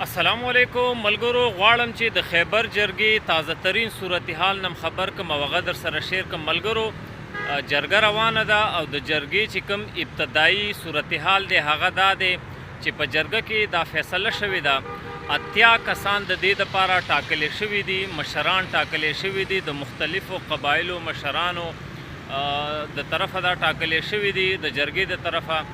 السلام علیکم ملګرو، غواړم چې د خیبر جرګې تازه ترین صورتحال نم خبر کوم او هغه در سره شیر کوم. ملګرو، جرګه روانه ده او د جرګې چې کوم ابتدایي صورتحال دی هغه دا دی چې په جرګه کې دا فیصله شوې ده 80 کسان د دې دپاره ټاکلې شوي دي، مشران ټاکلې شوي دي، د مختلفو قبایلو مشرانو د طرفه دا ټاکلې شوي دي د جرګې د طرفه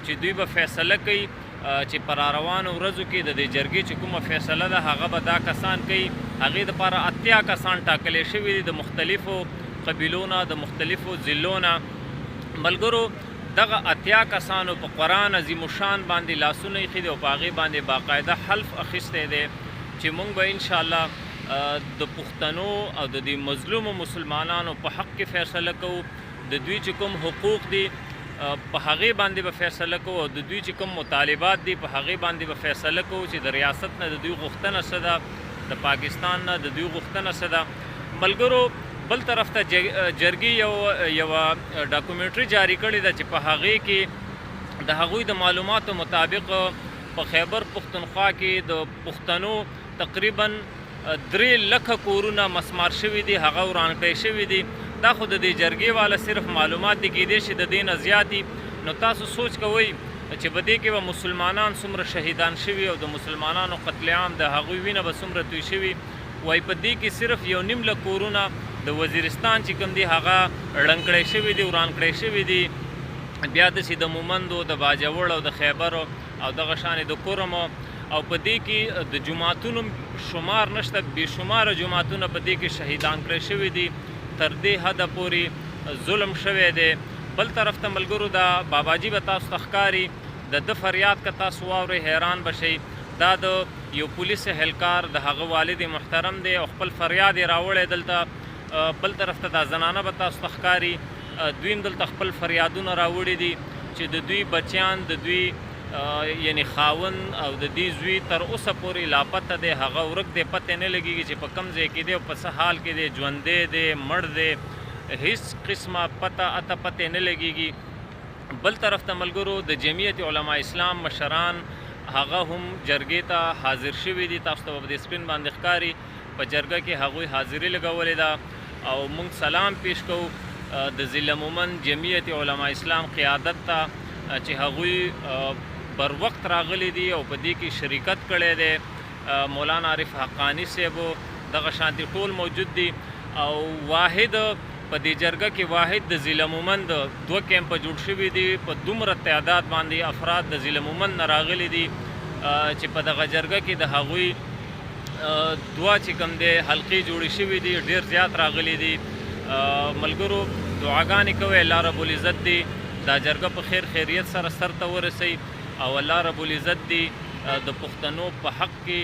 چې دوی به فیصله کوي چې پر روانو ورځو کې د دې جرګې چې کومه فیصله ده هغه به دا کسان کوي. هغې دپاره 80 کسان ټاکلې شوي دي د مختلفو قبیلو نه، د مختلفو ضلعو نه. ملګرو، دغه 80 کسانو په قرآن عظیم الشان باندې لاسونه ایښي دي او په هغې باندې باقاعده حلف اخیستی دی چې موږ به انشاءالله د پښتنو او د دې مظلومو مسلمانانو په حق کې فیصله کوو. د دوی چې کوم حقوق دي په هغې باندې به فیصله کوو او د دوی چې کوم مطالبات دي په هغې باندې به فیصله کوو چې د ریاست نه د دوی غوښتنه څه ده، د پاکستان نه د دوی غوښتنه څه ده. ملګرو، بل طرف ته جرګې یوه ډاکومنټري جاري کړې ده چې په هغې کې د هغوی د معلوماتو مطابق په خیبر پښتونخوا کې د پښتنو تقریبا 3 لکه کورونه مسمار شوي دي، هغه وران کړی شوي دي. دا خو د دې جرګې والا صرف معلومات دي، کیدای شي د دې نه زیات دي. نو تاسو سوچ کوئ چې په دې کې به مسلمانان څومره شهیدان شوي او د مسلمانانو قتل عام د هغوی وینه به څومره توی شوي وای. په دې کې صرف 1.5 لک کورونه د وزیرستان چې کوم دي هغه ړنګ کړی شوي دي، وران کړی شوي دي. بیا داسې د مومندو، د باجوړ او د خیبر او دغه شانې د کورم او په دې کې د جوماتونو شمار نشته، بېشماره جوماتونه په دې کې شهیدان کړی شوي دي. تر دې حده پورې ظلم شوی دی. بل طرف ته ملګرو، دا باباجي به تاسو ته ښکاري، د ده فریاد که تاسو واورئ حیران به شئ. دا د یو پولیس اهلکار د هغه والد محترم دی او خپل فریاد یې راوړی دلته. بل طرف ته دا زنانه به تاسو ته ښکاري، دوی هم دلته خپل فریادونه راوړي دي چې د دوی بچیان، د دوی یعنی خاوند او د دې زوی تر اوسه پورې لاپته دی، هغه ورک دی، پته نه لګېږي چې په کوم ځای کې دی او په څه حال کې دی، ژوندی دی، مړ دی، هیڅ قسمه پته نه لګېږي. بل طرف ته ملګرو، د جمعیت علما اسلام مشران هغه هم جرګې ته حاضر شوي دي. تاسو ته به د سکرین باندې ښکاري په جرګه کې هغوی حاضري لګولې ده او موږ سلام پیش کوو د ضلع مومند جمعیت علما اسلام قیادت ته چې هغوی بر وخت راغلی دي او په دې کې شریکت کړی دی. مولانا عارف حقانی صاحب دغه شانتي ټول موجود دي او واحد په دې جرګه کې واحد د ضلع مومند 2 کیمپ جوړ شوي دي. په دومره تعداد باندې افراد د ضلع مومند نه راغلي دي چې په دغه جرګه کې د هغوی 2 چې کوم دی حلقې جوړې شوي دي، ډېر زیات راغلي دي. ملګرو، دعاګانې کوئ الله رب العزت دی دا جرګه په خیر خیریت سره سرته ورسوي او الله رب العزت دی د پښتنو په حق کې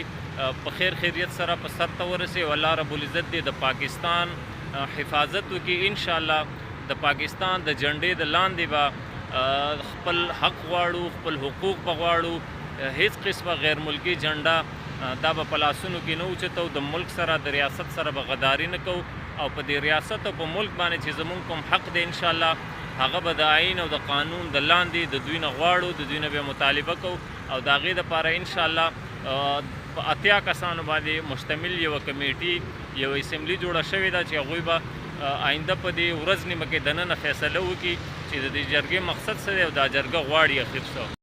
په خیر خیریت سره په سرته ورسوي او الله رب العزت دی د پاکستان حفاظت وکړي. انشاءالله د پاکستان د جنډې د لاندې به خپل حق غواړو، خپل حقوق به غواړو. هیڅ قسمه غیر ملکي جنډه دا به په لاسونو کې نه اوچتو. د ملک سره، د ریاست سره به غداري نه کوو او په دې ریاست او په ملک باندې چې زمونږ کوم حق دی انشاءالله هغه به د آئین او د قانون د لاندې د دوی نه غواړو، د دوی نه به مطالبه کوو او د هغې دپاره انشاءالله په 80 کسانو باندې مشتمل یوه کمیټي، یوه اسمبلي جوړه شوې ده چې هغوی به آینده په دې ورځ نیمه کې دننه فیصله وکړي چې د دې جرګې مقصد څه دی او دا جرګه غواړي اخر څه.